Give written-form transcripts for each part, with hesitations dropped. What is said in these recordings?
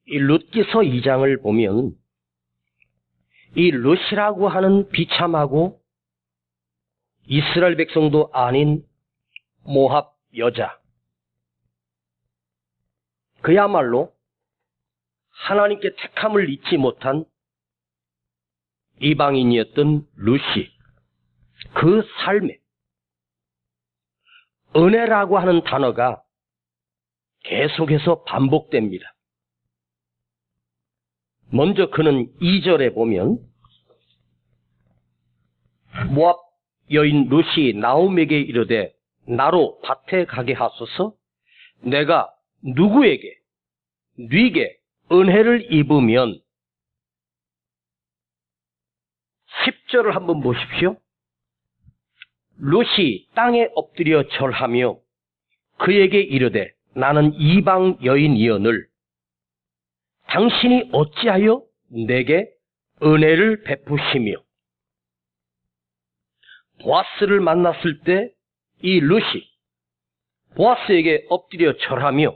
이 룻기서 2장을 보면 이 룻이라고 하는 비참하고 이스라엘 백성도 아닌 모압 여자, 그야말로 하나님께 택함을 잊지 못한 이방인이었던 룻이 그 삶에 은혜라고 하는 단어가 계속해서 반복됩니다. 먼저 그는 2절에 보면 모압 여인 룻이 나오미에게 이르되 나로 밭에 가게 하소서. 내가 누구에게 네게 은혜를 입으면. 10절을 한번 보십시오. 룻이 땅에 엎드려 절하며 그에게 이르되 나는 이방 여인이여늘 당신이 어찌하여 내게 은혜를 베푸시며. 보아스를 만났을 때 이 룻이 보아스에게 엎드려 절하며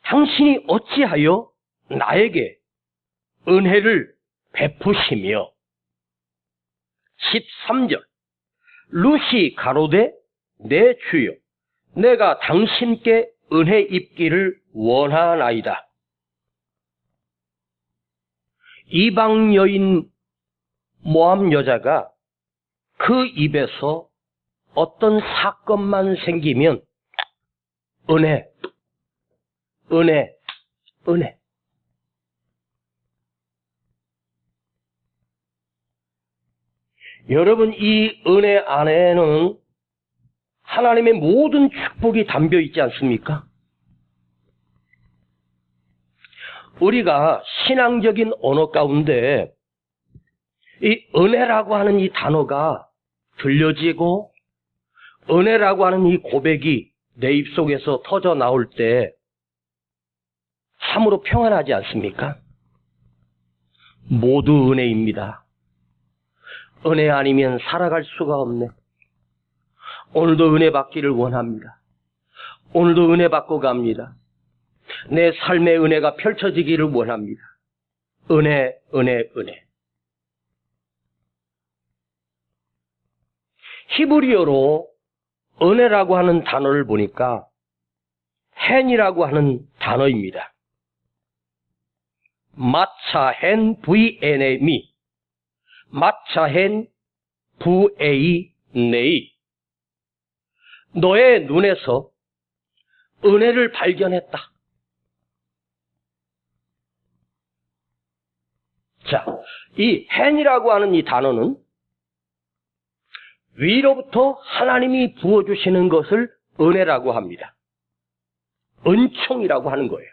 당신이 어찌하여 나에게 은혜를 베푸시며. 13절 룻이 가로되 내 주여 내가 당신께 은혜 입기를 원하나이다. 이방 여인 모압 여자가 그 입에서 어떤 사건만 생기면 은혜, 은혜, 은혜. 여러분, 이 은혜 안에는 하나님의 모든 축복이 담겨 있지 않습니까? 우리가 신앙적인 언어 가운데 이 은혜라고 하는 이 단어가 들려지고 은혜라고 하는 이 고백이 내 입속에서 터져 나올 때 참으로 평안하지 않습니까? 모두 은혜입니다. 은혜 아니면 살아갈 수가 없네. 오늘도 은혜 받기를 원합니다. 오늘도 은혜 받고 갑니다. 내 삶의 은혜가 펼쳐지기를 원합니다. 은혜, 은혜, 은혜. 히브리어로 은혜라고 하는 단어를 보니까 헨이라고 하는 단어입니다. 마차헨 VNM이 마차헨 VANEI 너의 눈에서 은혜를 발견했다. 자, 이 헨이라고 하는 이 단어는 위로부터 하나님이 부어주시는 것을 은혜라고 합니다. 은총이라고 하는 거예요.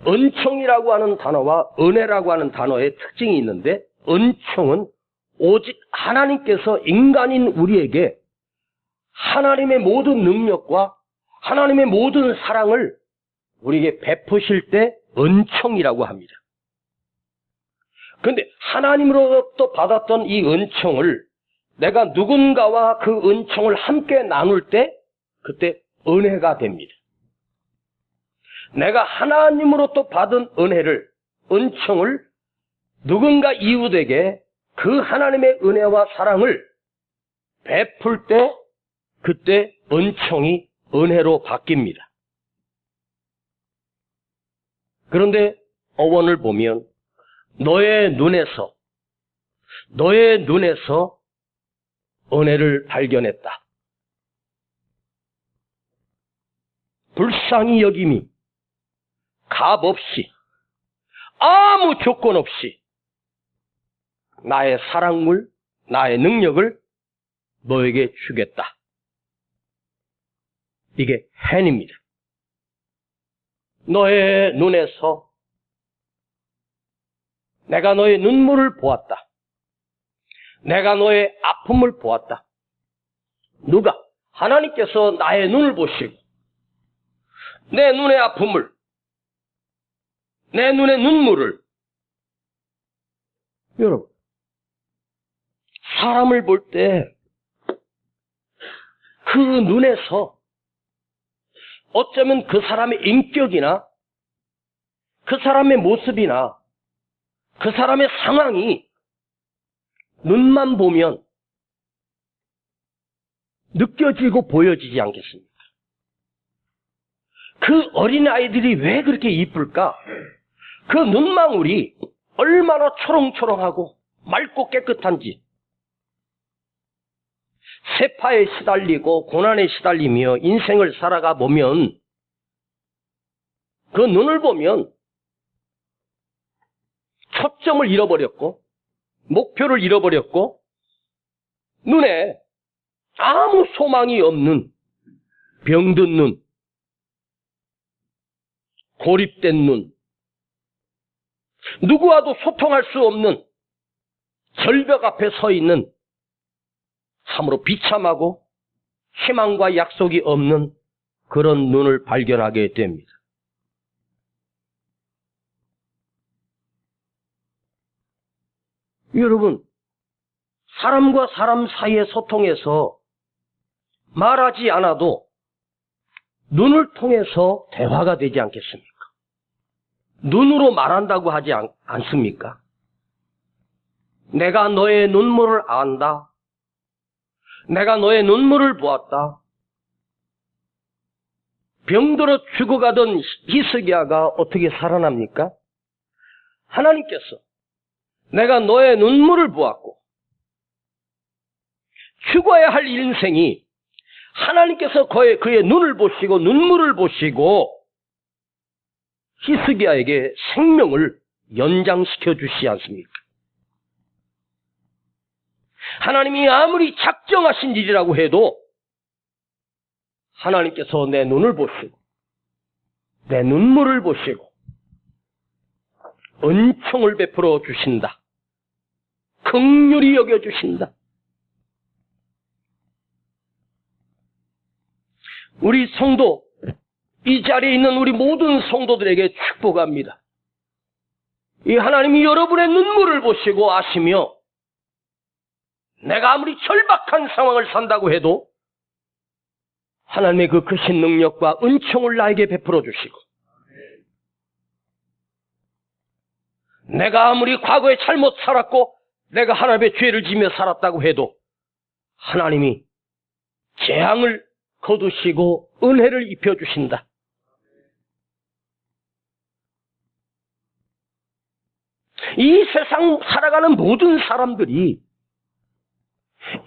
은총이라고 하는 단어와 은혜라고 하는 단어의 특징이 있는데, 은총은 오직 하나님께서 인간인 우리에게 하나님의 모든 능력과 하나님의 모든 사랑을 우리에게 베푸실 때 은총이라고 합니다. 그런데 하나님으로부터 받았던 이 은총을 내가 누군가와 그 은총을 함께 나눌 때 그때 은혜가 됩니다. 내가 하나님으로부터 받은 은혜를, 은총을 누군가 이웃에게 그 하나님의 은혜와 사랑을 베풀 때 그때 은총이 은혜로 바뀝니다. 그런데 어원을 보면 너의 눈에서 은혜를 발견했다. 불쌍히 여김이 값 없이 아무 조건 없이 나의 사랑물, 나의 능력을 너에게 주겠다. 이게 헨입니다. 너의 눈에서 내가 너의 눈물을 보았다. 내가 너의 아픔을 보았다. 누가? 하나님께서 나의 눈을 보시고 내 눈의 아픔을, 내 눈의 눈물을. 여러분, 사람을 볼 때 그 눈에서 어쩌면 그 사람의 인격이나 그 사람의 모습이나 그 사람의 상황이 눈만 보면 느껴지고 보여지지 않겠습니까? 그 어린아이들이 왜 그렇게 이쁠까? 그 눈망울이 얼마나 초롱초롱하고 맑고 깨끗한지, 세파에 시달리고 고난에 시달리며 인생을 살아가 보면 그 눈을 보면 초점을 잃어버렸고 목표를 잃어버렸고 눈에 아무 소망이 없는 병든 눈, 고립된 눈, 누구와도 소통할 수 없는 절벽 앞에 서 있는 참으로 비참하고 희망과 약속이 없는 그런 눈을 발견하게 됩니다. 여러분, 사람과 사람 사이의 소통에서 말하지 않아도 눈을 통해서 대화가 되지 않겠습니까? 눈으로 말한다고 하지 않습니까? 내가 너의 눈물을 안다. 내가 너의 눈물을 보았다. 병들어 죽어가던 히스기야가 어떻게 살아납니까? 하나님께서 내가 너의 눈물을 보았고 죽어야 할 인생이 하나님께서 그의 눈을 보시고 눈물을 보시고 히스기야에게 생명을 연장시켜 주시지 않습니까? 하나님이 아무리 작정하신 일이라고 해도 하나님께서 내 눈을 보시고 내 눈물을 보시고 은총을 베풀어 주신다. 긍휼히 여겨 주신다. 우리 성도, 이 자리에 있는 우리 모든 성도들에게 축복합니다. 이 하나님이 여러분의 눈물을 보시고 아시며 내가 아무리 절박한 상황을 산다고 해도 하나님의 그 크신 능력과 은총을 나에게 베풀어 주시고 내가 아무리 과거에 잘못 살았고 내가 하나님의 죄를 지며 살았다고 해도 하나님이 재앙을 거두시고 은혜를 입혀주신다. 이 세상 살아가는 모든 사람들이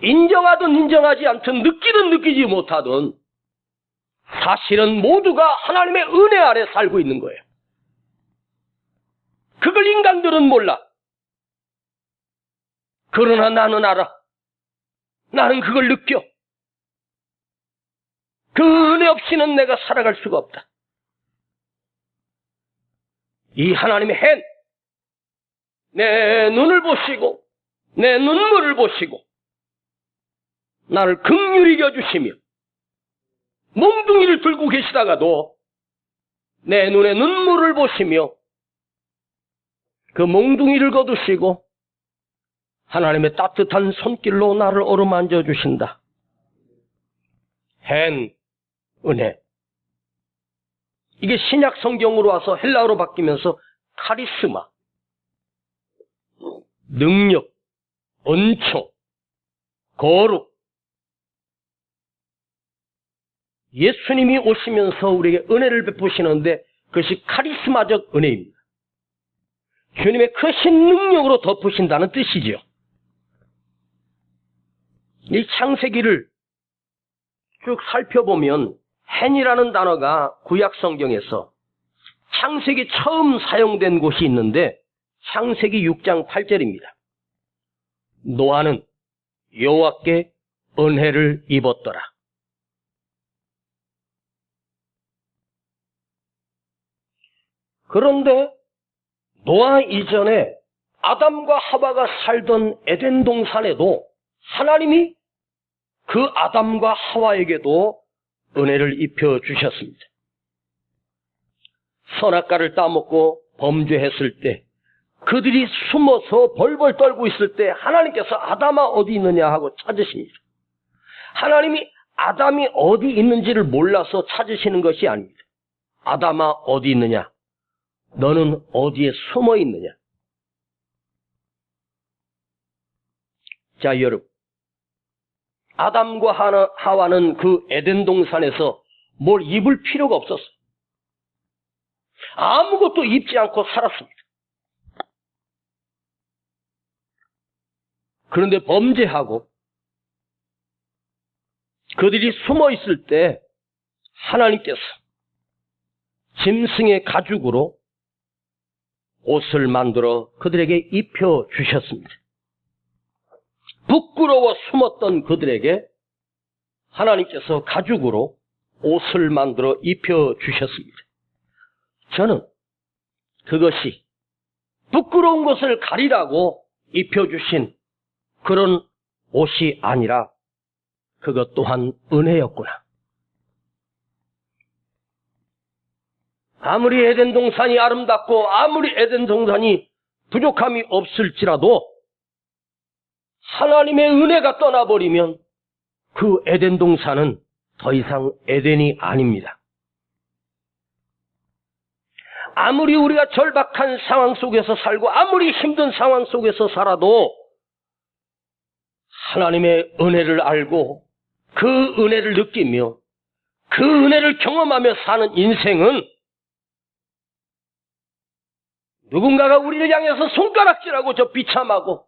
인정하든 인정하지 않든 느끼든 느끼지 못하든 사실은 모두가 하나님의 은혜 아래 살고 있는 거예요. 그걸 인간들은 몰라. 그러나 나는 알아. 나는 그걸 느껴. 그 은혜 없이는 내가 살아갈 수가 없다. 이 하나님의 hand, 내 눈을 보시고 내 눈물을 보시고 나를 긍휼히 여주시며 몽둥이를 들고 계시다가도 내 눈에 눈물을 보시며 그 몽둥이를 거두시고 하나님의 따뜻한 손길로 나를 어루만져 주신다. hand, 은혜. 이게 신약 성경으로 와서 헬라어로 바뀌면서 카리스마, 능력, 은총, 거룩. 예수님이 오시면서 우리에게 은혜를 베푸시는데 그것이 카리스마적 은혜입니다. 주님의 크신 능력으로 덮으신다는 뜻이죠. 이 창세기를 쭉 살펴보면 hand이라는 단어가 구약 성경에서 창세기 처음 사용된 곳이 있는데 창세기 6장 8절입니다. 노아는 여호와께 은혜를 입었더라. 그런데 노아 이전에 아담과 하와가 살던 에덴 동산에도 하나님이 그 아담과 하와에게도 은혜를 입혀 주셨습니다. 선악과를 따먹고 범죄했을 때 그들이 숨어서 벌벌 떨고 있을 때 하나님께서 아담아 어디 있느냐 하고 찾으십니다. 하나님이 아담이 어디 있는지를 몰라서 찾으시는 것이 아닙니다. 아담아 어디 있느냐? 너는 어디에 숨어 있느냐? 자, 여러분. 아담과 하와는 그 에덴 동산에서 뭘 입을 필요가 없었어요. 아무것도 입지 않고 살았습니다. 그런데 범죄하고 그들이 숨어 있을 때 하나님께서 짐승의 가죽으로 옷을 만들어 그들에게 입혀 주셨습니다. 부끄러워 숨었던 그들에게 하나님께서 가죽으로 옷을 만들어 입혀 주셨습니다. 저는 그것이 부끄러운 것을 가리라고 입혀 주신 그런 옷이 아니라 그것 또한 은혜였구나. 아무리 에덴 동산이 아름답고 아무리 에덴 동산이 부족함이 없을지라도 하나님의 은혜가 떠나버리면 그 에덴 동산은 더 이상 에덴이 아닙니다. 아무리 우리가 절박한 상황 속에서 살고 아무리 힘든 상황 속에서 살아도 하나님의 은혜를 알고 그 은혜를 느끼며 그 은혜를 경험하며 사는 인생은 누군가가 우리를 향해서 손가락질하고 저 비참하고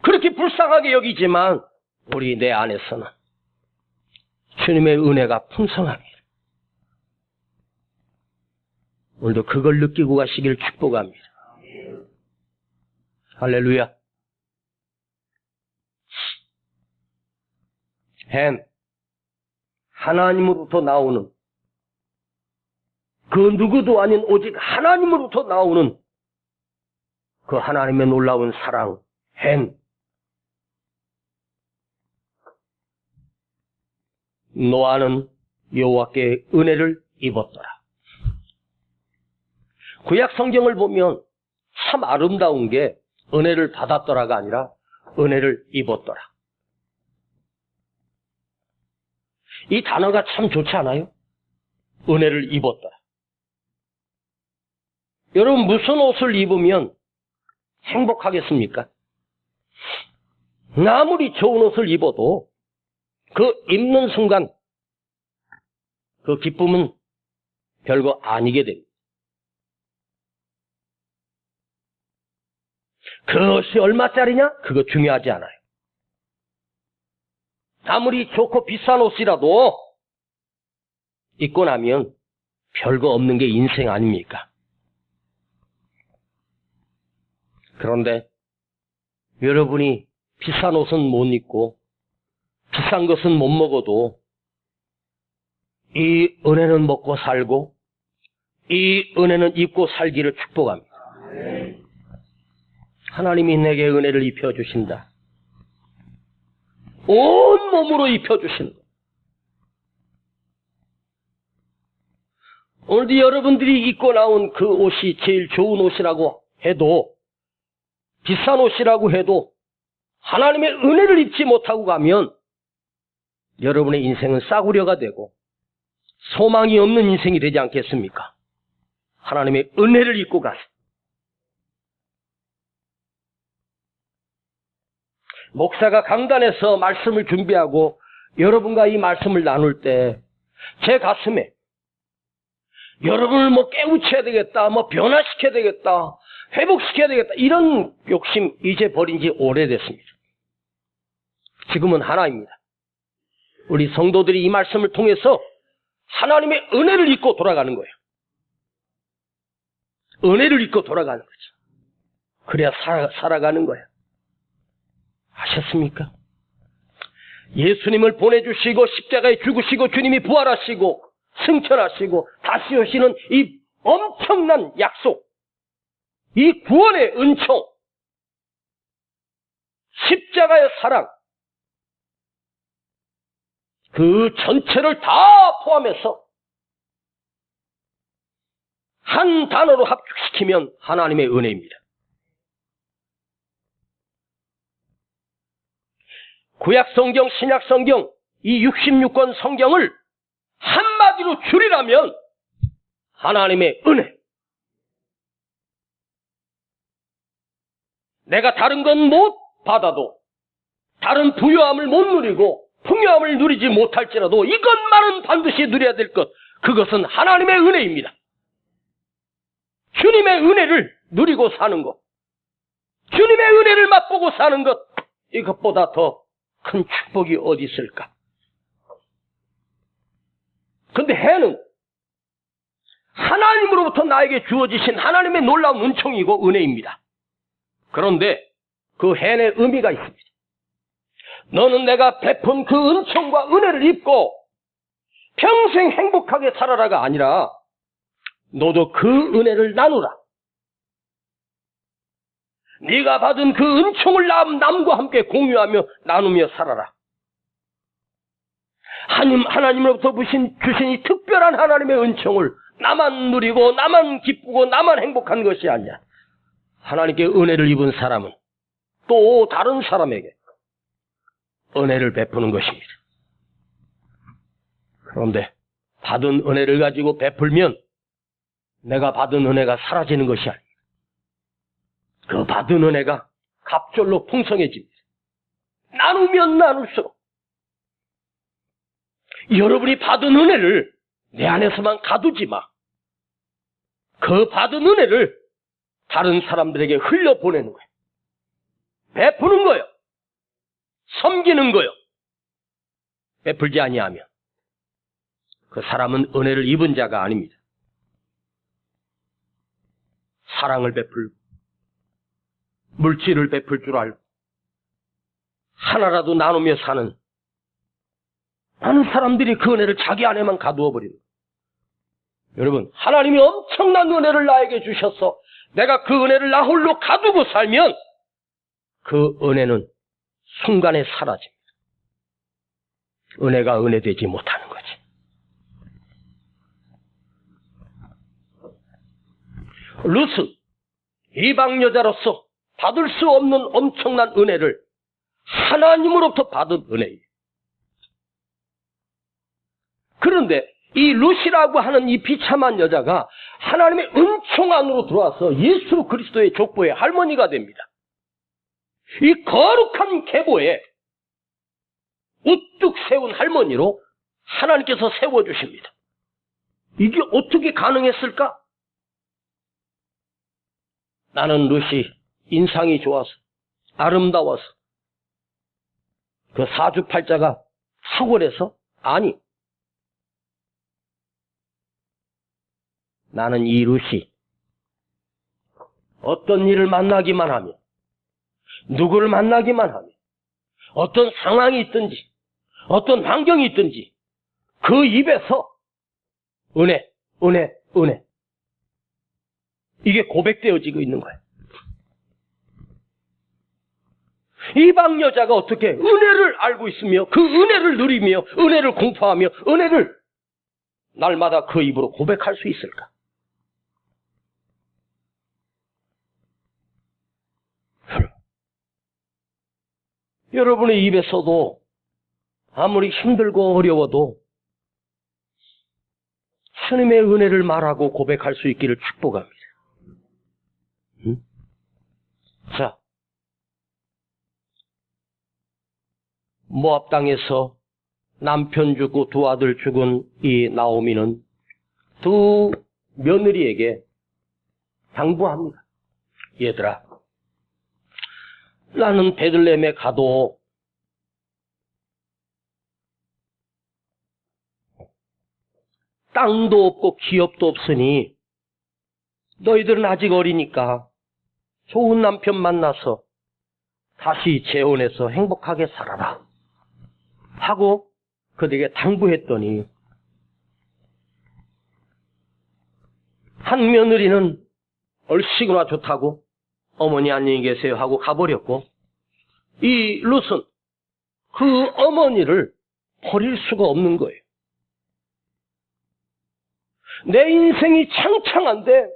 그렇게 불쌍하게 여기지만 우리 내 안에서는 주님의 은혜가 풍성합니다. 오늘도 그걸 느끼고 가시길 축복합니다. 할렐루야. 햄, 하나님으로부터 나오는 그 누구도 아닌 오직 하나님으로부터 나오는 그 하나님의 놀라운 사랑, 햄. 노아는 여호와께 은혜를 입었더라. 구약 성경을 보면 참 아름다운 게 은혜를 받았더라가 아니라 은혜를 입었더라. 이 단어가 참 좋지 않아요? 은혜를 입었더라. 여러분 무슨 옷을 입으면 행복하겠습니까? 아무리 좋은 옷을 입어도 그 입는 순간 그 기쁨은 별거 아니게 됩니다. 그것이 얼마짜리냐? 그거 중요하지 않아요. 아무리 좋고 비싼 옷이라도 입고 나면 별거 없는 게 인생 아닙니까? 그런데 여러분이 비싼 옷은 못 입고 비싼 것은 못 먹어도 이 은혜는 먹고 살고 이 은혜는 입고 살기를 축복합니다. 하나님이 내게 은혜를 입혀주신다. 온 몸으로 입혀주신다. 오늘도 여러분들이 입고 나온 그 옷이 제일 좋은 옷이라고 해도 비싼 옷이라고 해도 하나님의 은혜를 입지 못하고 가면 여러분의 인생은 싸구려가 되고 소망이 없는 인생이 되지 않겠습니까? 하나님의 은혜를 입고 가세요. 목사가 강단에서 말씀을 준비하고 여러분과 이 말씀을 나눌 때 제 가슴에 여러분을 깨우쳐야 되겠다, 변화시켜야 되겠다, 회복시켜야 되겠다 이런 욕심 이제 버린 지 오래됐습니다. 지금은 하나입니다. 우리 성도들이 이 말씀을 통해서 하나님의 은혜를 입고 돌아가는 거예요. 은혜를 입고 돌아가는 거죠. 그래야 살아가는 거예요. 아셨습니까? 예수님을 보내주시고 십자가에 죽으시고 주님이 부활하시고 승천하시고 다시 오시는 이 엄청난 약속, 이 구원의 은총, 십자가의 사랑, 그 전체를 다 포함해서 한 단어로 합축시키면 하나님의 은혜입니다. 구약 성경, 신약 성경 이 66권 성경을 한마디로 줄이라면 하나님의 은혜. 내가 다른 건 못 받아도, 다른 부유함을 못 누리고 풍요함을 누리지 못할지라도 이것만은 반드시 누려야 될 것, 그것은 하나님의 은혜입니다. 주님의 은혜를 누리고 사는 것, 주님의 은혜를 맛보고 사는 것, 이것보다 더 큰 축복이 어디 있을까? 근데 해는 하나님으로부터 나에게 주어지신 하나님의 놀라운 은총이고 은혜입니다. 그런데 그 해의 의미가 있습니다. 너는 내가 베푼 그 은총과 은혜를 입고 평생 행복하게 살아라가 아니라 너도 그 은혜를 나누라. 네가 받은 그 은총을 남과 함께 공유하며 나누며 살아라. 하나님으로부터 주신 이 특별한 하나님의 은총을 나만 누리고 나만 기쁘고 나만 행복한 것이 아니야. 하나님께 은혜를 입은 사람은 또 다른 사람에게 은혜를 베푸는 것입니다. 그런데 받은 은혜를 가지고 베풀면 내가 받은 은혜가 사라지는 것이 아닙니다. 그 받은 은혜가 갑절로 풍성해집니다. 나누면 나눌수록 여러분이 받은 은혜를 내 안에서만 가두지 마. 그 받은 은혜를 다른 사람들에게 흘려보내는 거예요. 베푸는 거예요. 섬기는 거예요. 베풀지 아니하면 그 사람은 은혜를 입은 자가 아닙니다. 사랑을 베풀고 물질을 베풀 줄 알고 하나라도 나누며 사는 많은 사람들이 그 은혜를 자기 안에만 가두어 버리는 거예요. 여러분, 하나님이 엄청난 은혜를 나에게 주셔서 내가 그 은혜를 나 홀로 가두고 살면 그 은혜는 순간에 사라집니다. 은혜가 은혜되지 못하는 거지. 룻은 이방 여자로서 받을 수 없는 엄청난 은혜를 하나님으로부터 받은 은혜예요. 그런데 이 룻이라고 하는 이 비참한 여자가 하나님의 은총 안으로 들어와서 예수 그리스도의 족보의 할머니가 됩니다. 이 거룩한 계보에 우뚝 세운 할머니로 하나님께서 세워주십니다. 이게 어떻게 가능했을까? 나는 룻이 인상이 좋아서 아름다워서 그 사주팔자가 탁월해서? 아니, 나는 이 룻이 어떤 일을 만나기만 하면, 누구를 만나기만 하면, 어떤 상황이 있든지 어떤 환경이 있든지 그 입에서 은혜, 은혜, 은혜, 이게 고백되어지고 있는 거예요. 이방 여자가 어떻게 은혜를 알고 있으며 그 은혜를 누리며 은혜를 공포하며 은혜를 날마다 그 입으로 고백할 수 있을까? 여러분의 입에서도 아무리 힘들고 어려워도 하나님의 은혜를 말하고 고백할 수 있기를 축복합니다. 응? 자, 모압 땅에서 남편 죽고 두 아들 죽은 이 나오미는 두 며느리에게 당부합니다. 얘들아, 나는 베들레헴에 가도 땅도 없고 기업도 없으니 너희들은 아직 어리니까 좋은 남편 만나서 다시 재혼해서 행복하게 살아라 하고 그들에게 당부했더니 한 며느리는 얼씨구나 좋다고 어머니 안녕히 계세요 하고 가버렸고, 이 룻은 그 어머니를 버릴 수가 없는 거예요. 내 인생이 창창한데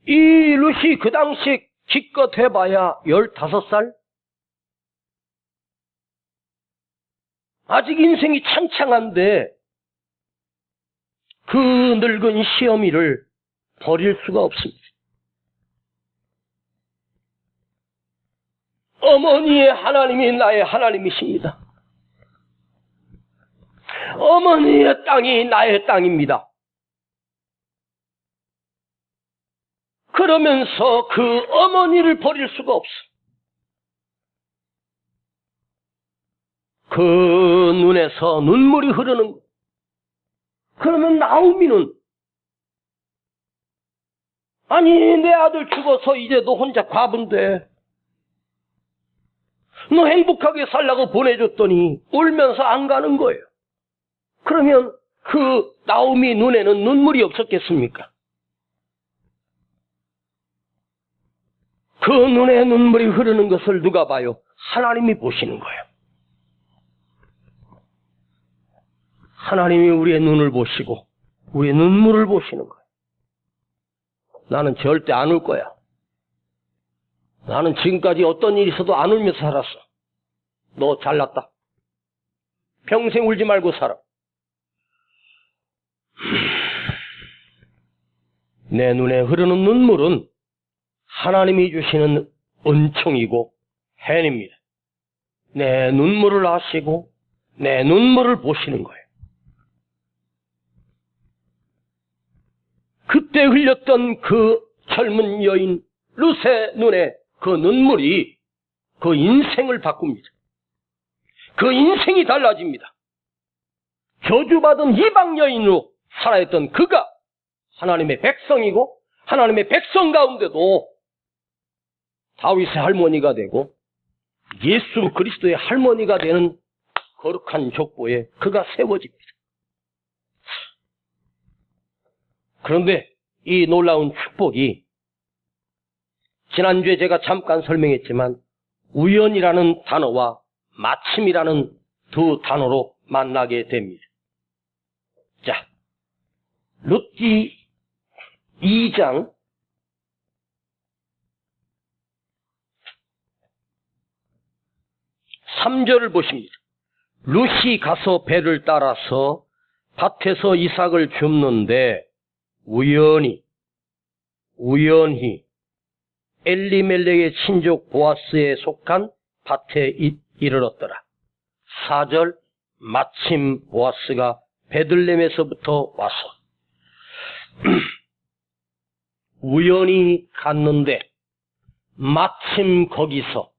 이 룻이 그 당시 기껏 해봐야 15살? 아직 인생이 창창한데 그 늙은 시어미를 버릴 수가 없습니다. 어머니의 하나님이 나의 하나님이십니다. 어머니의 땅이 나의 땅입니다. 그러면서 그 어머니를 버릴 수가 없어. 그 눈에서 눈물이 흐르는 거. 그러면 나오미는 아니 내 아들 죽어서 이제 너 혼자 과부인데 너 행복하게 살라고 보내줬더니 울면서 안 가는 거예요. 그러면 그 나오미 눈에는 눈물이 없었겠습니까? 그 눈에 눈물이 흐르는 것을 누가 봐요? 하나님이 보시는 거예요. 하나님이 우리의 눈을 보시고 우리의 눈물을 보시는 거예요. 나는 절대 안 울 거야. 나는 지금까지 어떤 일이 있어도 안 울면서 살았어. 너 잘났다. 평생 울지 말고 살아. 내 눈에 흐르는 눈물은 하나님이 주시는 은총이고 혜입니다. 내 눈물을 아시고 내 눈물을 보시는 거예요. 그때 흘렸던 그 젊은 여인 룻의 눈에 그 눈물이 그 인생을 바꿉니다. 그 인생이 달라집니다. 저주받은 이방 여인으로 살아있던 그가 하나님의 백성이고 하나님의 백성 가운데도 다윗의 할머니가 되고 예수 그리스도의 할머니가 되는 거룩한 족보에 그가 세워집니다. 그런데 이 놀라운 축복이 지난주에 제가 잠깐 설명했지만 우연이라는 단어와 마침이라는 두 단어로 만나게 됩니다. 자, 룻기 2장 3절을 보십니다. 룻이 가서 배를 따라서 밭에서 이삭을 줍는데 우연히 엘리멜렉의 친족 보아스에 속한 밭에 이르렀더라. 4절 마침 보아스가 베들레헴에서부터 와서 우연히 갔는데 마침 거기서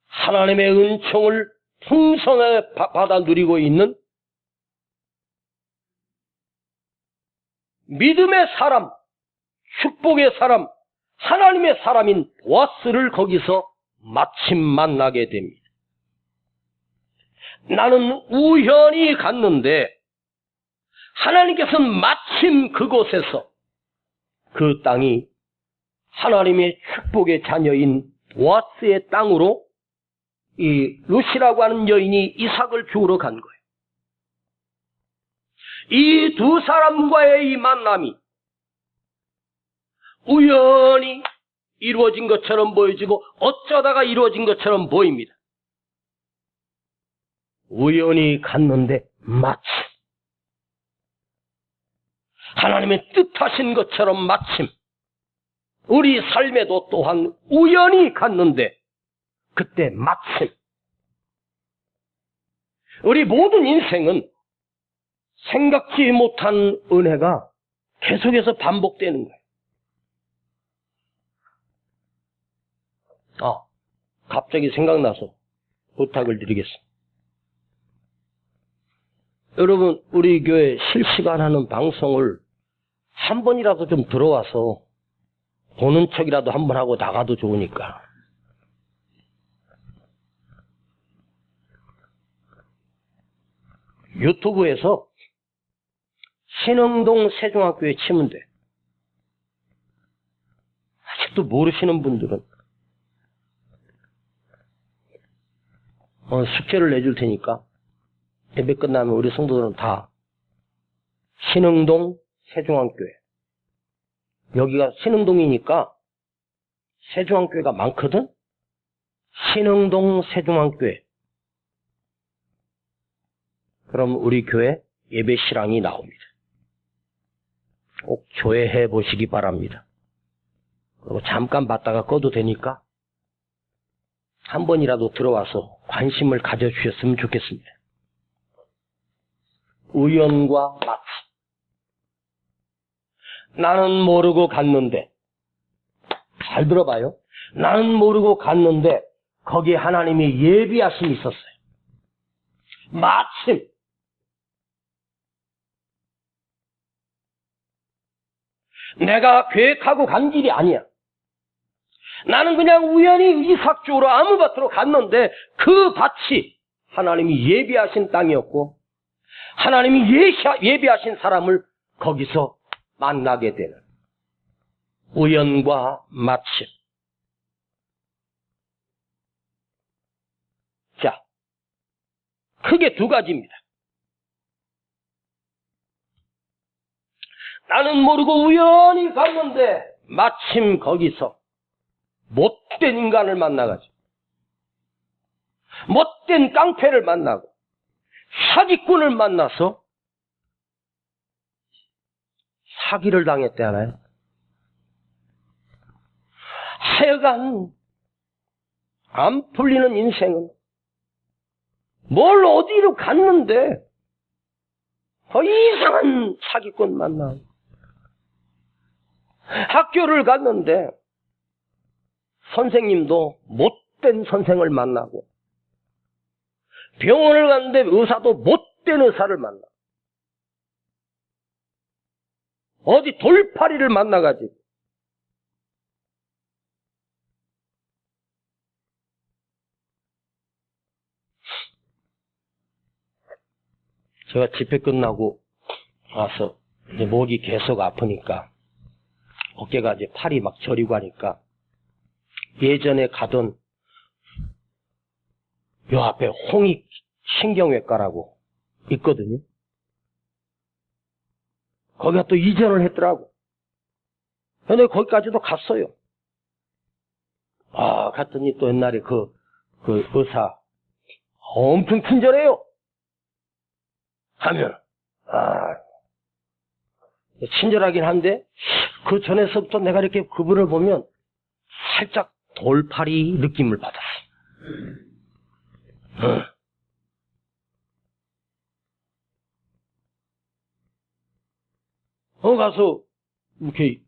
하나님의 은총을 풍성하게 받아 누리고 있는 믿음의 사람, 축복의 사람, 하나님의 사람인 보아스를 거기서 마침 만나게 됩니다. 나는 우연히 갔는데 하나님께서는 마침 그곳에서 그 땅이 하나님의 축복의 자녀인 보아스의 땅으로 이 룻이라고 하는 여인이 이삭을 주우러 간 거예요. 이 두 사람과의 이 만남이 우연히 이루어진 것처럼 보여지고 어쩌다가 이루어진 것처럼 보입니다. 우연히 갔는데 마침 하나님의 뜻하신 것처럼 마침 우리 삶에도 또한 우연히 갔는데 그때 마침 우리 모든 인생은 생각지 못한 은혜가 계속해서 반복되는 거예요. 갑자기 생각나서 부탁을 드리겠습니다. 여러분, 우리 교회 실시간 하는 방송을 한 번이라도 좀 들어와서 보는 척이라도 한 번 하고 나가도 좋으니까. 유튜브에서 신흥동 세종학교에 치면 돼. 아직도 모르시는 분들은 숙제를 내줄 테니까 예배 끝나면 우리 성도들은 다 신흥동 세종학교에, 여기가 신흥동이니까 세종학교가 많거든. 신흥동 세종학교에 그럼 우리 교회 예배 실황이 나옵니다. 꼭 조회해 보시기 바랍니다. 그리고 잠깐 봤다가 꺼도 되니까 한 번이라도 들어와서 관심을 가져주셨으면 좋겠습니다. 우연과 마치. 나는 모르고 갔는데, 잘 들어봐요. 나는 모르고 갔는데 거기에 하나님이 예비하심이 있었어요. 마침 내가 계획하고 간 길이 아니야. 나는 그냥 우연히 의사적으로 아무 밭으로 갔는데 그 밭이 하나님이 예비하신 땅이었고 하나님이 예비하신 사람을 거기서 만나게 되는 우연과 마침. 자, 크게 두 가지입니다. 나는 모르고 우연히 갔는데 마침 거기서 못된 인간을 만나가지고 못된 깡패를 만나고 사기꾼을 만나서 사기를 당했대 하나요? 하여간 안 풀리는 인생은 뭘 어디로 갔는데 이상한 사기꾼 만나고 학교를 갔는데 선생님도 못된 선생을 만나고 병원을 갔는데 의사도 못된 의사를 만나 어디 돌팔이를 만나가지고 제가 집회 끝나고 와서 이제 목이 계속 아프니까 어깨가 이제 팔이 막 저리고 하니까 예전에 가던 요 앞에 홍익 신경외과라고 있거든요. 거기가 또 이전을 했더라고. 근데 거기까지도 갔어요. 갔더니 또 옛날에 그 의사 엄청 친절해요. 하면 친절하긴 한데 그 전에서부터 내가 이렇게 그분을 보면 살짝 돌팔이 느낌을 받았어. 가서 이렇게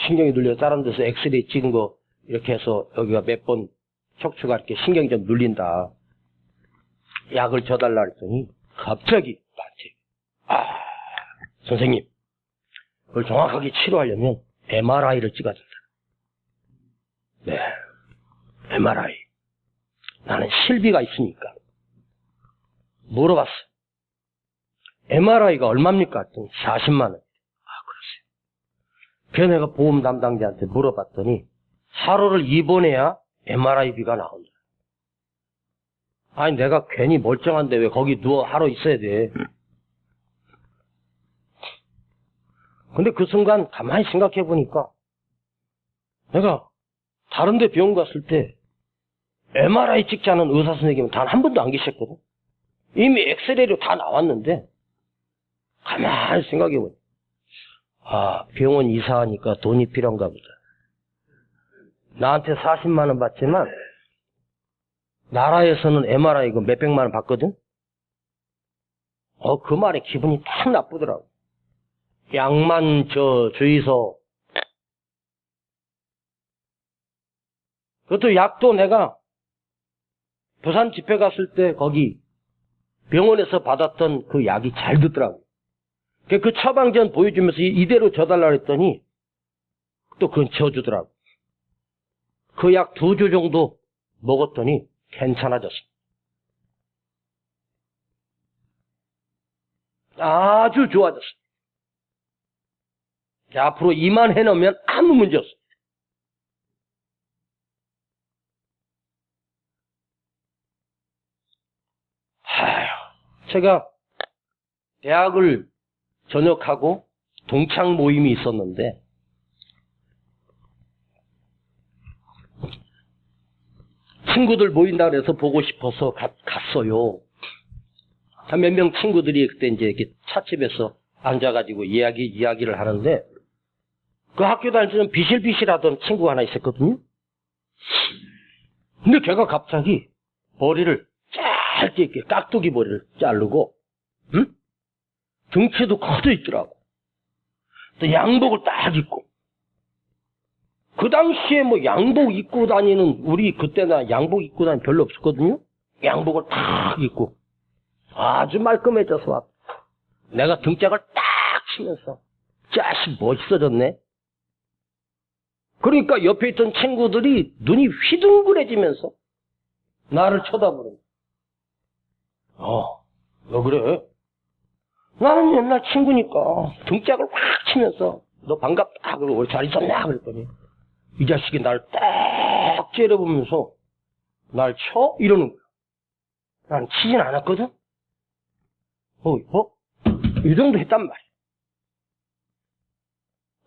신경이 눌려 다른 데서 엑스레이 찍은 거 이렇게 해서 여기가 몇 번 척추가 이렇게 신경이 좀 눌린다. 약을 줘달라 했더니 갑자기 나한테 선생님 그걸 정확하게 치료하려면 MRI를 찍어야 된다. 네, MRI. 나는 실비가 있으니까 물어봤어. MRI가 얼마입니까? 했더니 40만 원. 그러세요. 그래서 내가 보험 담당자한테 물어봤더니 하루를 입원해야 MRI비가 나온다. 아니 내가 괜히 멀쩡한데 왜 거기 누워 하루 있어야 돼. 근데 그 순간 가만히 생각해 보니까 내가 다른 데 병원 갔을 때 MRI 찍자는 의사 선생님은 단 한 번도 안 계셨거든. 이미 엑스레이로 다 나왔는데 가만히 생각해 보니 병원 이사하니까 돈이 필요한가 보다. 나한테 40만 원 받지만 나라에서는 MRI 그 몇백만 원 받거든. 그 말에 기분이 딱 나쁘더라고. 양만 주의소. 그것도 약도 내가 부산 집회 갔을 때 거기 병원에서 받았던 그 약이 잘 듣더라고. 그 처방전 보여주면서 이대로 줘달라고 했더니 또 그건 줘주더라고. 그 약 2주 정도 먹었더니 괜찮아졌어. 아주 좋아졌어. 앞으로 이만 해놓으면 아무 문제 없어. 제가 대학을 전역하고 동창 모임이 있었는데 친구들 모인다 그래서 보고 싶어서 갔어요. 한 몇 명 친구들이 그때 이제 이렇게 찻집에서 앉아가지고 이야기를 하는데, 그 학교 다닐 때는 비실비실하던 친구가 하나 있었거든요. 근데 걔가 갑자기 머리를 짧게 이렇게 깍두기 머리를 자르고, 응? 등치도 커져 있더라고. 또 양복을 딱 입고. 그 당시에 뭐 양복 입고 다니는, 우리 그때나 양복 입고 다니는 별로 없었거든요. 양복을 딱 입고 아주 말끔해져서 왔. 내가 등짝을 딱 치면서 자식 멋있어졌네. 그러니까 옆에 있던 친구들이 눈이 휘둥그레지면서 나를 쳐다보는. 왜 그래? 나는 옛날 친구니까 등짝을 확 치면서 너 반갑다 그러고 잘 있었냐 그랬더니 이 자식이 날 딱 째려보면서 날 쳐? 이러는 거야. 난 치진 않았거든? 이 정도 했단 말이야.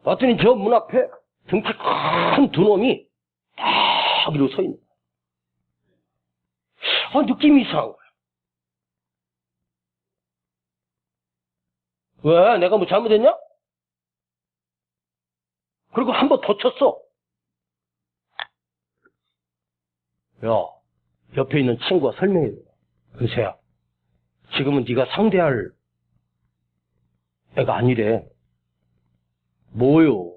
봤더니 저 문 앞에 등치 큰 두 놈이 딱 이러고 서 있는 거야. 느낌이 이상한 거야. 왜? 내가 뭐 잘못했냐? 그리고 한 번 더 쳤어. 야, 옆에 있는 친구가 설명해 줘. 은세야, 지금은 네가 상대할 애가 아니래. 뭐요?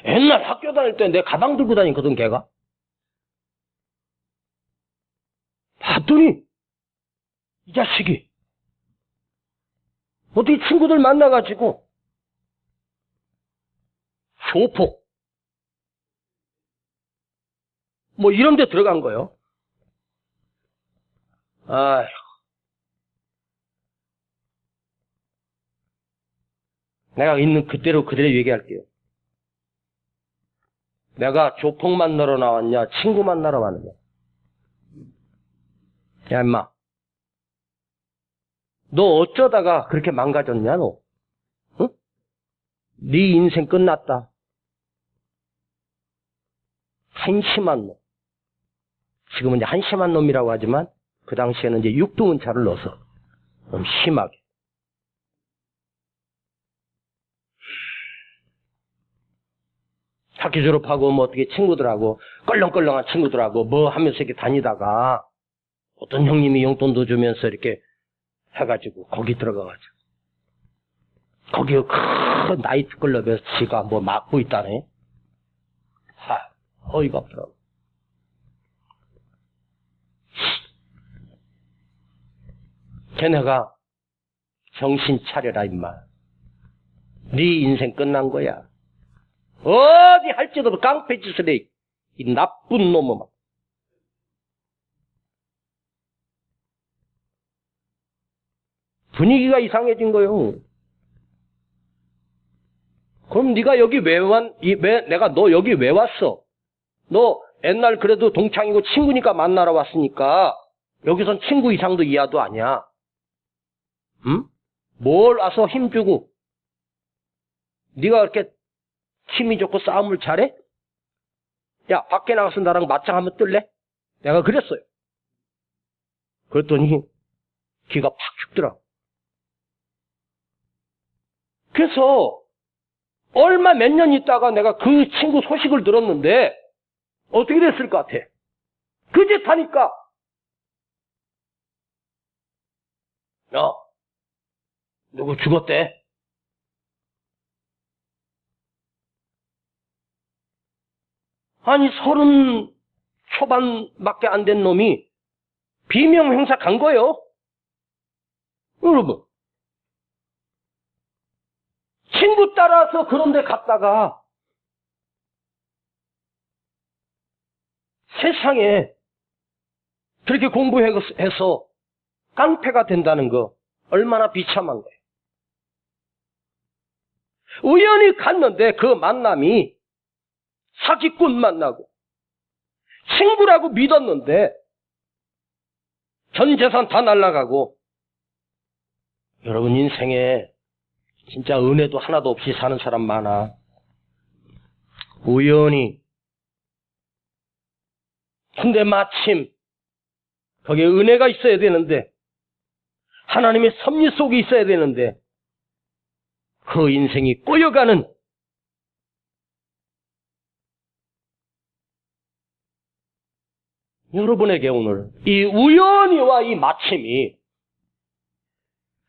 옛날 학교 다닐 때 내 가방 들고 다니거든, 걔가. 봤더니 이 자식이 어떻게 친구들 만나가지고 조폭 뭐 이런 데 들어간 거예요. 아휴. 내가 있는 그대로 얘기할게요. 내가 조폭 만나러 나왔냐, 친구 만나러 왔느냐. 야, 임마. 너 어쩌다가 그렇게 망가졌냐, 너? 응? 네 인생 끝났다. 한심한 놈. 지금은 이제 한심한 놈이라고 하지만, 그 당시에는 이제 육두문자를 넣어서 좀 심하게. 학교 졸업하고 뭐 어떻게 친구들하고 껄렁껄렁한 친구들하고 뭐 하면서 이렇게 다니다가 어떤 형님이 용돈도 주면서 이렇게 해가지고 거기 들어가가지고 거기 큰 나이트클럽에서 지가 뭐 맡고 있다네. 어이가 없더라고. 걔네가 정신 차려라 임마. 네 인생 끝난 거야. 어디 할지도 없어. 깡패짓을 해. 이 나쁜 놈아. 분위기가 이상해진 거요. 그럼 네가 여기 내가 너 여기 왜 왔어? 너 옛날 그래도 동창이고 친구니까 만나러 왔으니까 여기선 친구 이상도 이하도 아니야. 응? 뭘 와서 힘주고 네가 그렇게 힘이 좋고 싸움을 잘해? 야, 밖에 나가서 나랑 맞짱 한번 뜰래? 내가 그랬어요. 그랬더니 기가 팍 죽더라고. 그래서 얼마 몇 년 있다가 내가 그 친구 소식을 들었는데 어떻게 됐을 것 같아? 그 짓 하니까 야, 누구 죽었대? 아니 30 초반밖에 안 된 놈이 비명 행사 간 거예요. 여러분, 친구 따라서 그런 데 갔다가 세상에 그렇게 공부해서 깡패가 된다는 거 얼마나 비참한 거예요. 우연히 갔는데 그 만남이 사기꾼 만나고 친구라고 믿었는데 전 재산 다 날라가고. 여러분 인생에 진짜 은혜도 하나도 없이 사는 사람 많아. 우연히. 근데 마침 거기에 은혜가 있어야 되는데 하나님의 섭리 속에 있어야 되는데 그 인생이 꼬여가는 여러분에게 오늘 이 우연히와 이 마침이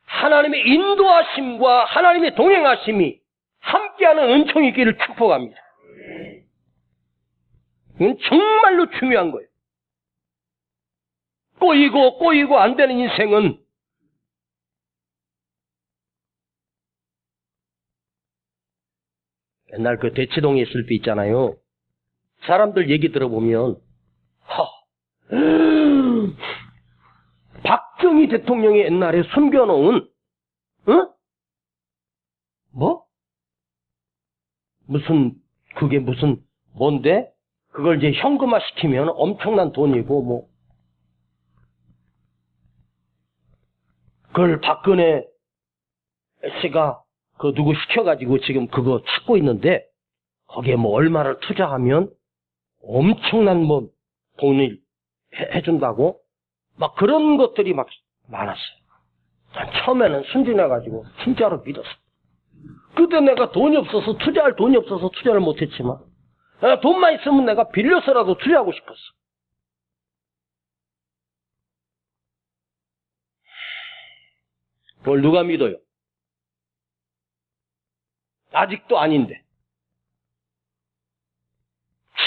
하나님의 인도하심과 하나님의 동행하심이 함께하는 은총이 있기를 축복합니다. 이건 정말로 중요한 거예요. 꼬이고 안 되는 인생은 옛날 그 대치동에 있을 때 있잖아요. 사람들 얘기 들어보면 박정희 대통령이 옛날에 숨겨놓은 그게 무슨 뭔데? 그걸 이제 현금화 시키면 엄청난 돈이고 그걸 박근혜 씨가 그 누구 시켜가지고 지금 그거 찾고 있는데 거기에 얼마를 투자하면 엄청난 돈을 해준다고 막 그런 것들이 막 많았어요. 난 처음에는 순진해가지고 진짜로 믿었어. 그때 내가 투자할 돈이 없어서 투자를 못했지만 돈만 있으면 내가 빌려서라도 투자하고 싶었어. 그걸 누가 믿어요? 아직도 아닌데.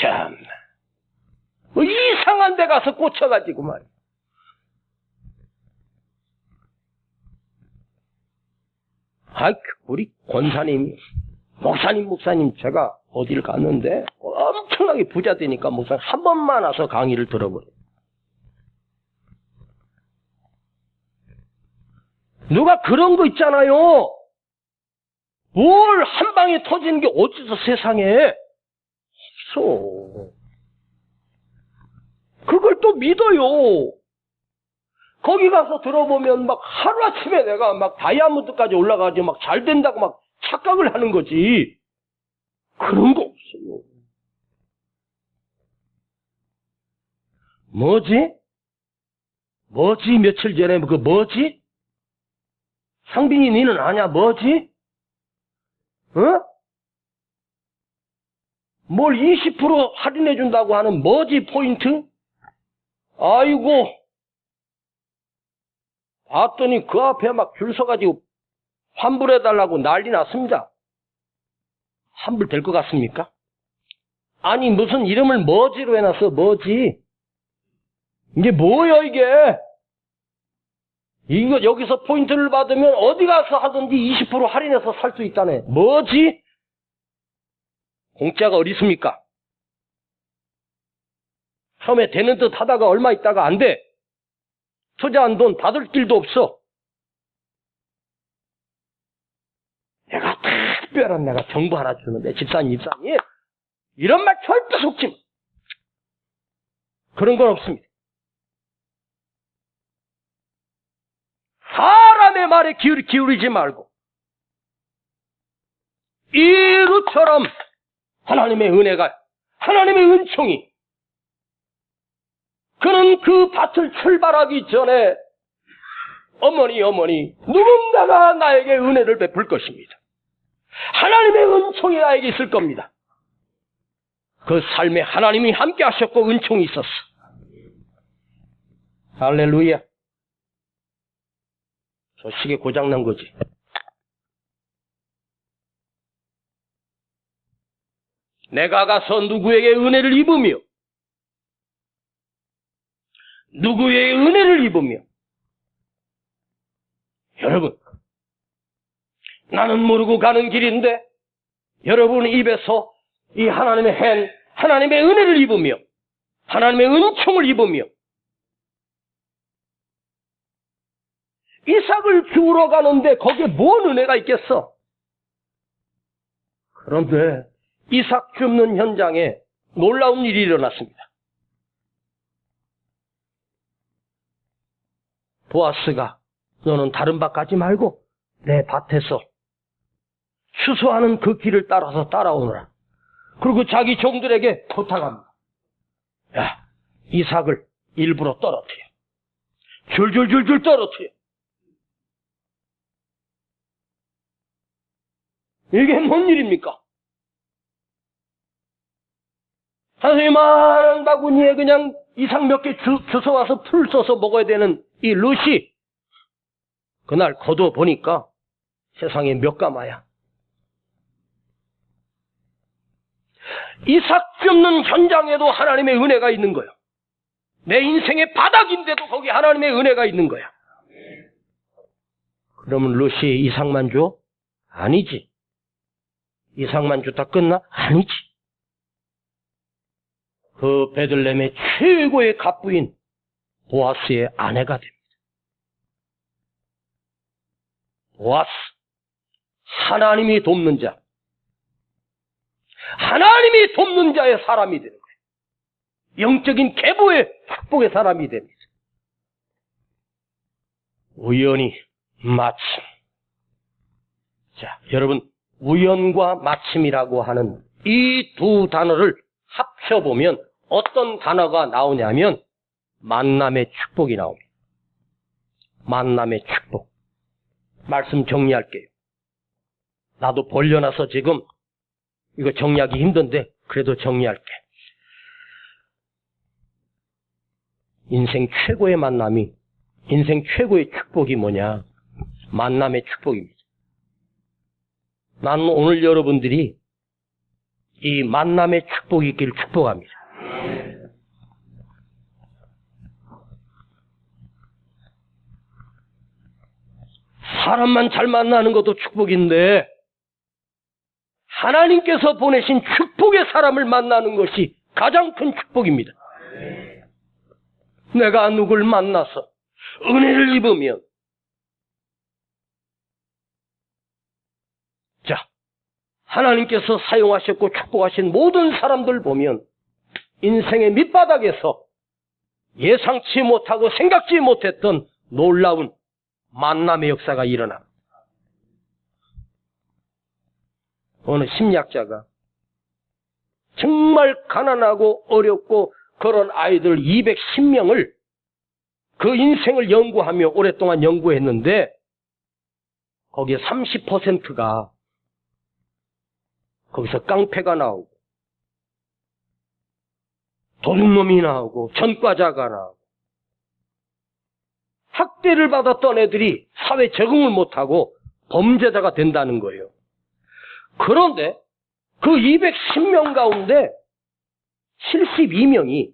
참, 이상한 데 가서 꽂혀가지고 말이야. 우리 권사님이, 목사님 제가 어디를 갔는데 엄청나게 부자 되니까 목사님 한 번만 와서 강의를 들어버려요. 누가 그런 거 있잖아요. 뭘 한 방에 터지는 게 어디서 세상에 없어. 그걸 또 믿어요. 거기 가서 들어보면 막 하루아침에 내가 막 다이아몬드까지 올라가지 막 잘 된다고 막 착각을 하는 거지. 그런 거 없어요. 뭐지? 며칠 전에 뭐지? 상빈이 니는 아냐? 뭐지? 뭘 20% 할인해준다고 하는 뭐지 포인트? 아이고, 봤더니 그 앞에 막 줄 서가지고 환불해달라고 난리 났습니다. 환불될 것 같습니까? 아니 무슨 이름을 뭐지로 해놨어. 뭐지? 이게 뭐야 이게? 이거 여기서 포인트를 받으면 어디 가서 하든지 20% 할인해서 살 수 있다네. 뭐지? 공짜가 어디 있습니까? 처음에 되는 듯 하다가 얼마 있다가 안 돼. 투자한 돈 받을 길도 없어. 내가 특별한 내가 정보 하나 주는데 집사님 이런 말 절대 속지 마. 그런 건 없습니다. 사람의 말에 기울이지 말고 이루처럼 하나님의 은혜가 하나님의 은총이 그는 그 밭을 출발하기 전에 어머니 누군가가 나에게 은혜를 베풀 것입니다. 하나님의 은총이 나에게 있을 겁니다. 그 삶에 하나님이 함께 하셨고 은총이 있었어. 할렐루야. 저 시계 고장난 거지. 내가 가서 누구에게 은혜를 입으며 여러분, 나는 모르고 가는 길인데 여러분 입에서 이 하나님의 은혜를 입으며 하나님의 은총을 입으며 이삭을 주우러 가는데 거기에 뭔 은혜가 있겠어? 그런데 이삭 줍는 현장에 놀라운 일이 일어났습니다. 보아스가 너는 다른 밭 가지 말고 내 밭에서 추수하는 그 길을 따라서 따라오너라. 그리고 자기 종들에게 부탁합니다. 야, 이삭을 일부러 떨어뜨려. 줄줄줄줄 떨어뜨려. 이게 뭔 일입니까? 사실 많은 바구니에 그냥 이상 몇 개 주워와서 풀 써서 먹어야 되는 이 룻이 그날 거둬 보니까 세상에 몇 가마야. 이삭 줍는 현장에도 하나님의 은혜가 있는 거예요. 내 인생의 바닥인데도 거기 하나님의 은혜가 있는 거야. 그러면 룻이 이삭만 줘? 아니지. 이삭만 주다 끝나? 아니지. 그 베들레헴의 최고의 갑부인 보아스의 아내가 됩니다. 보아스, 하나님이 돕는 자, 하나님이 돕는 자의 사람이 되는 거예요. 영적인 계보의 축복의 사람이 됩니다. 우연히 마침. 자, 여러분, 우연과 마침이라고 하는 이 두 단어를 합쳐보면 어떤 단어가 나오냐면 만남의 축복이 나옵니다. 만남의 축복. 말씀 정리할게요. 나도 벌려놔서 지금 이거 정리하기 힘든데 그래도 정리할게. 인생 최고의 만남이, 인생 최고의 축복이 뭐냐? 만남의 축복입니다. 나는 오늘 여러분들이 이 만남의 축복이 있기를 축복합니다. 사람만 잘 만나는 것도 축복인데 하나님께서 보내신 축복의 사람을 만나는 것이 가장 큰 축복입니다. 내가 누굴 만나서 은혜를 입으면, 자, 하나님께서 사용하셨고 축복하신 모든 사람들 보면 인생의 밑바닥에서 예상치 못하고 생각지 못했던 놀라운 만남의 역사가 일어나. 어느 심리학자가 정말 가난하고 어렵고 그런 아이들 210명을 그 인생을 연구하며 오랫동안 연구했는데 거기에 30%가 거기서 깡패가 나오고 도둑놈이 나오고 전과자가 나오고 학대를 받았던 애들이 사회 적응을 못하고 범죄자가 된다는 거예요. 그런데 그 210명 가운데 72명이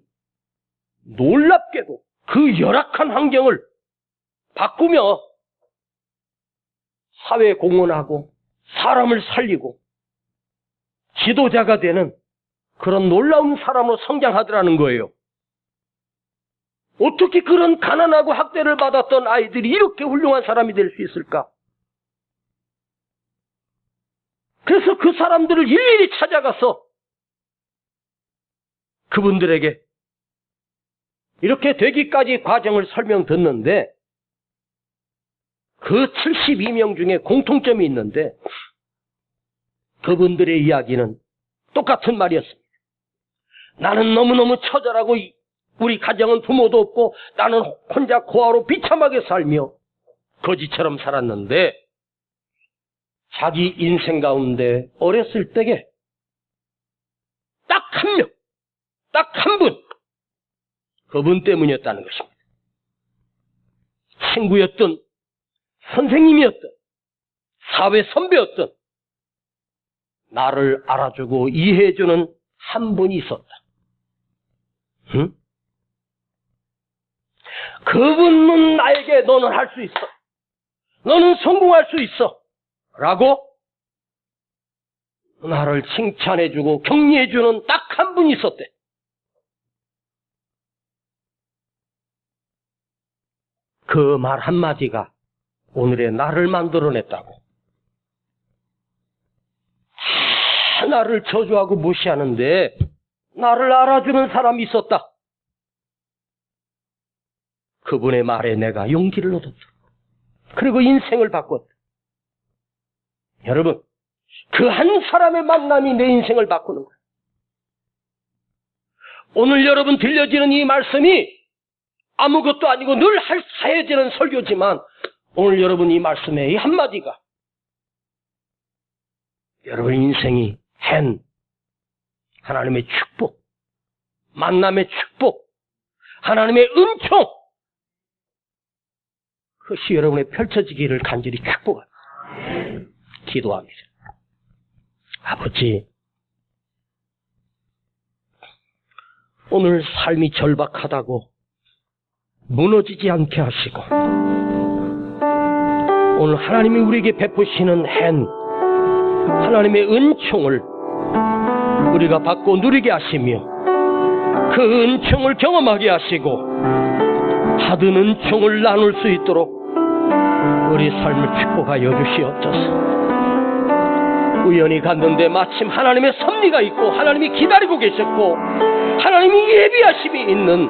놀랍게도 그 열악한 환경을 바꾸며 사회에 공헌하고 사람을 살리고 지도자가 되는 그런 놀라운 사람으로 성장하더라는 거예요. 어떻게 그런 가난하고 학대를 받았던 아이들이 이렇게 훌륭한 사람이 될 수 있을까? 그래서 그 사람들을 일일이 찾아가서 그분들에게 이렇게 되기까지 과정을 설명 듣는데 그 72명 중에 공통점이 있는데 그분들의 이야기는 똑같은 말이었습니다. 나는 너무너무 처절하고 우리 가정은 부모도 없고 나는 혼자 고아로 비참하게 살며 거지처럼 살았는데 자기 인생 가운데 어렸을 때에 딱 한 명, 딱 한 분, 그분 때문이었다는 것입니다. 친구였든 선생님이었든 사회 선배였든 나를 알아주고 이해해주는 한 분이 있었다. 응? 그분은 나에게 너는 할 수 있어. 너는 성공할 수 있어. 라고 나를 칭찬해주고 격려해주는 딱 한 분이 있었대. 그 말 한마디가 오늘의 나를 만들어냈다고. 다 나를 저주하고 무시하는데 나를 알아주는 사람이 있었다. 그분의 말에 내가 용기를 얻었다. 그리고 인생을 바꿨다. 여러분, 그 한 사람의 만남이 내 인생을 바꾸는 거예요. 오늘 여러분 들려지는 이 말씀이 아무것도 아니고 늘 해야 되는 설교지만 오늘 여러분 이 말씀의 이 한마디가 여러분 인생이 hen, 하나님의 축복, 만남의 축복, 하나님의 은총, 그것이 여러분의 펼쳐지기를 간절히 축복합니다. 기도합니다. 아버지, 오늘 삶이 절박하다고 무너지지 않게 하시고, 오늘 하나님이 우리에게 베푸시는 hen, 하나님의 은총을 우리가 받고 누리게 하시며, 그 은총을 경험하게 하시고 받은 은총을 나눌 수 있도록 우리 삶을 축복하여 주시옵소서. 우연히 갔는데 마침 하나님의 섭리가 있고 하나님이 기다리고 계셨고 하나님이 예비하심이 있는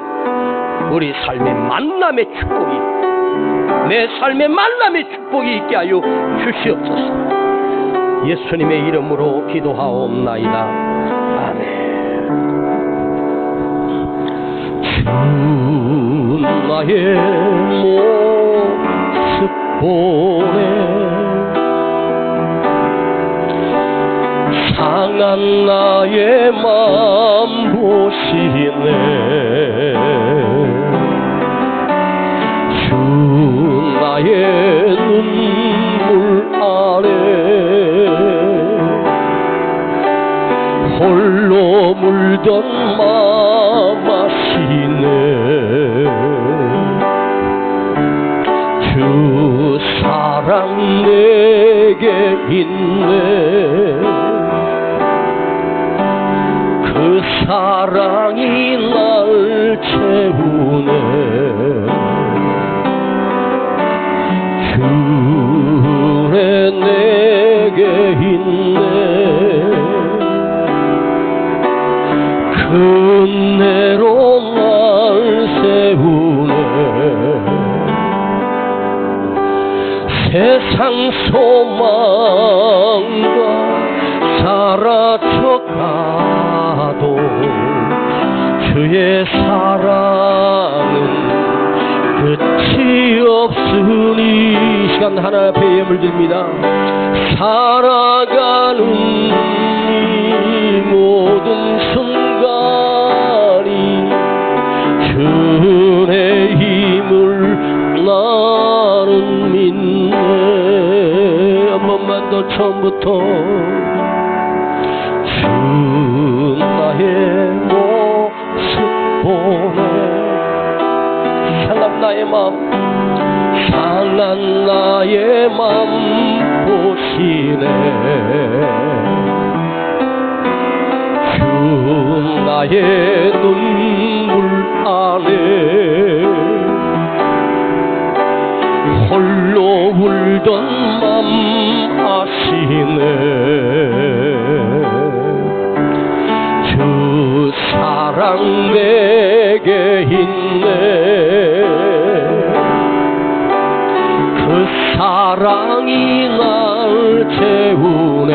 우리 삶의 만남의 축복이, 내 삶의 만남의 축복이 있게 하여 주시옵소서. 예수님의 이름으로 기도하옵나이다. 아멘. 주 나의 모습 보내 상한 나의 맘 보시네. 주 나의 눈물 아래 홀로 물던 맘 아시네. 주 사랑 내게 있네. 그 사랑이 날 채우네. 주의 내게 있네. 은혜로 날 세우네. 세상 소망과 사라져가도 주의 사랑은 끝이 없으니, 이 시간 하나 앞에 예물 드립니다. 살아가는 이 모든 순간이 주의 힘을 나는 믿네. 한 번만 더 처음부터. 주 나의 모습 보네 상한 나의 맘, 상한 나의 맘 보시네. 주 나의 눈물 안에 홀로 울던 맘 아시네. 주 사랑 내게 있네. 그 사랑이 날 채우네.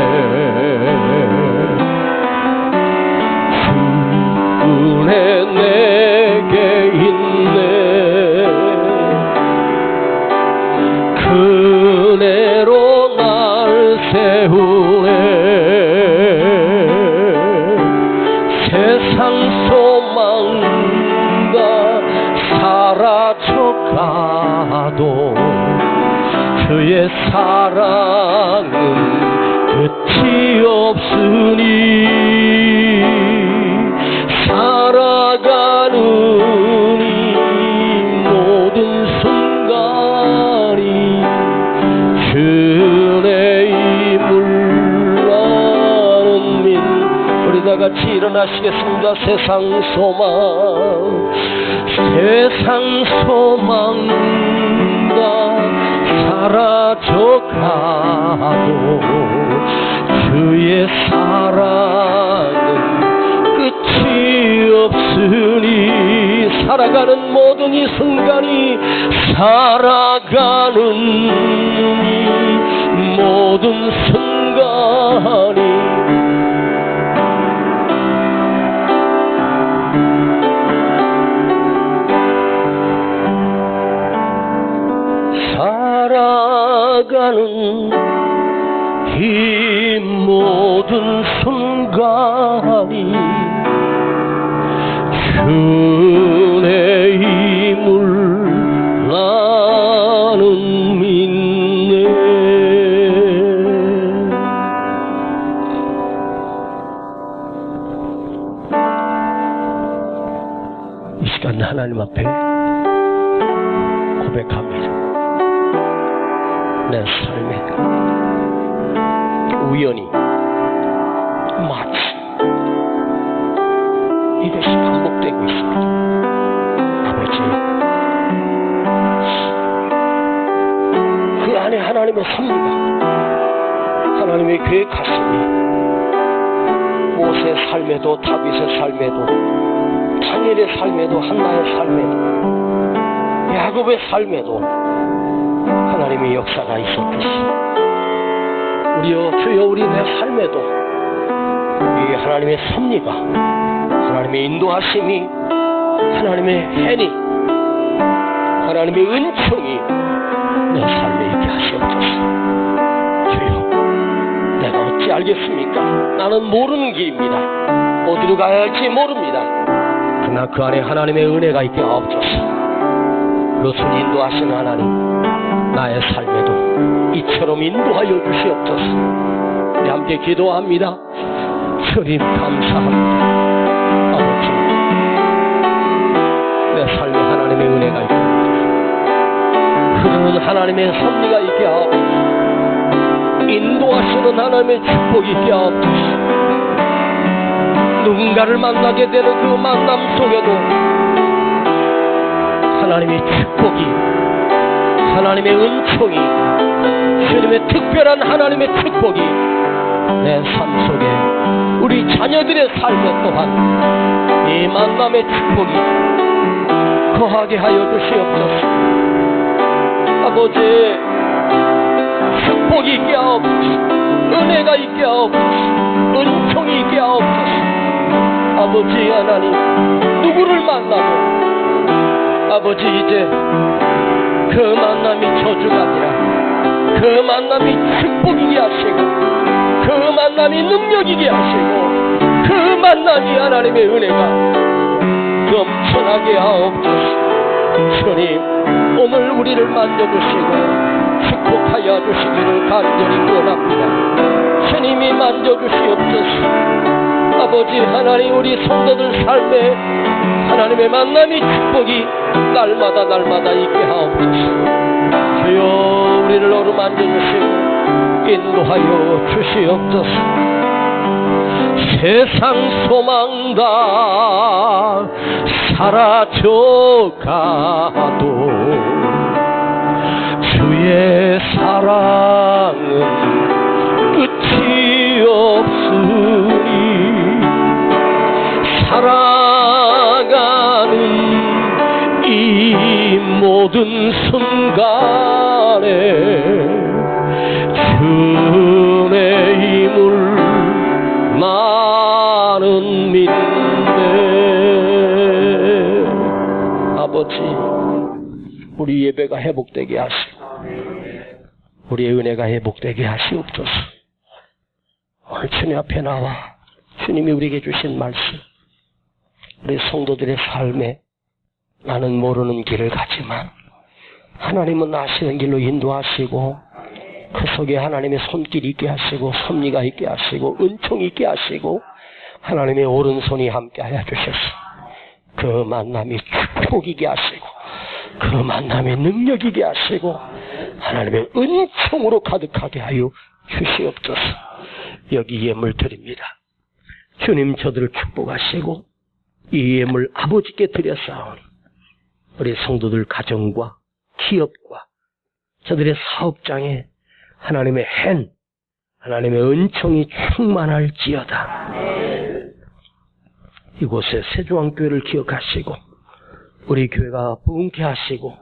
주의 내게 있네. 그 은혜로 날 세우네. 세상 소망과 사라져가도 주의 사랑은 끝이 없으니, 살아가는 이 모든 순간이 주의 힘을 나는 믿. 우리 다 같이 일어나시겠습니다. 세상 소망, 세상 소망과 사라져가도 주의 사랑은 끝이 없으니, 살아가는 모든 이 순간이, 살아가는 이 모든 순간이 살아가는 이 모든 순간이 주의 힘을 나는 믿네. 이 시간 하나님 앞에 고백합니다. 내 삶에 우연히 마치 이것이 반복되고 있습니다. 아버지, 그 안에 하나님의 섭리가, 하나님의 계획하심이 모세의 삶에도, 다윗의 삶에도, 다니엘의 삶에도, 한나의 삶에도, 야곱의 삶에도 하나님의 역사가 있었듯이 우리여 주여 우리 내 삶에도 이 하나님의 섭리가, 하나님의 인도하심이, 하나님의 해니, 하나님의 은총이 내 삶에 있게 하시옵소서. 주여, 내가 어찌 알겠습니까? 나는 모르는 길입니다. 어디로 가야 할지 모릅니다. 그러나 그 안에 하나님의 은혜가 있게 하옵소서. 롯을 인도하신 하나님, 나의 삶에도 이처럼 인도하여 주시옵소서. 우리 함께 기도합니다. 주님 감사합니다. 아버지, 내 삶에 하나님의 은혜가 있게 하옵소서. 흐르는 하나님의 섭리가 있게 하옵소서. 인도하시는 하나님의 축복이 있게 하옵소서. 누군가를 만나게 되는 그 만남 속에도 하나님의 축복이, 하나님의 은총이, 주님의 특별한 하나님의 축복이 내 삶 속에, 우리 자녀들의 삶에 또한 이 만남의 축복이 거하게 하여 주시옵소서. 아버지, 축복이 있게 하옵소서. 은혜가 있게 하옵소서. 은총이 있게 하옵소서. 아버지 하나님, 누구를 만나도 아버지 이제 그 만남이 저주가 아니라 그 만남이 축복이게 하시고, 그 만남이 능력이게 하시고, 그 만남이 하나님의 은혜가 넘쳐나게 하옵소서. 주님, 오늘 우리를 만져주시고 축복하여 주시기를 간절히 원합니다. 주님이 만져주시옵소서. 아버지 하나님, 우리 성도들 삶에 하나님의 만남이 축복이 날마다 있게 하옵소서. 주여, 우리를 어루만져 주시고 인도하여 주시옵소서. 세상 소망 다 사라져가도 주의 사랑은 끝이 없으니 살아가는 이 모든 순간에 주의 힘을 나는 믿네. 아버지, 우리 예배가 회복되게 하시고 우리의 은혜가 회복되게 하시옵소서. 오늘 주님 앞에 나와 주님이 우리에게 주신 말씀, 우리 성도들의 삶에 나는 모르는 길을 가지만 하나님은 아시는 길로 인도하시고, 그 속에 하나님의 손길이 있게 하시고, 섭리가 있게 하시고, 은총이 있게 하시고, 하나님의 오른손이 함께 하여 주셔서 그 만남이 축복이게 하시고, 그 만남이 능력이게 하시고, 하나님의 은총으로 가득하게 하여 주시옵소서. 여기 예물 드립니다. 주님, 저들을 축복하시고 이 예물 아버지께 드렸사오니 우리 성도들 가정과 기업과 저들의 사업장에 하나님의 hand, 하나님의 은총이 충만할지어다. 이곳에 세종왕교회를 기억하시고 우리 교회가 부흥케 하시고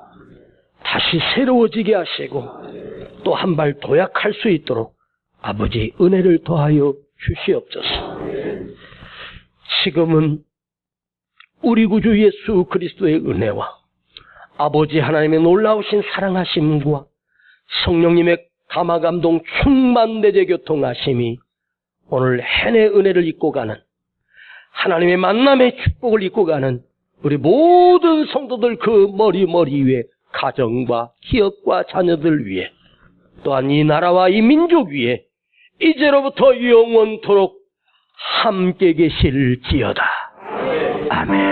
다시 새로워지게 하시고 또 한 발 도약할 수 있도록 아버지 은혜를 더하여 주시옵소서. 지금은 우리 구주 예수 그리스도의 은혜와 아버지 하나님의 놀라우신 사랑하심과 성령님의 사마감동 충만대제 교통하심이 오늘 해내 은혜를 입고 가는 하나님의 만남의 축복을 입고 가는 우리 모든 성도들 그 머리 위에 가정과 기업과 자녀들 위에 또한 이 나라와 이 민족 위에 이제로부터 영원토록 함께 계실지어다. 아멘.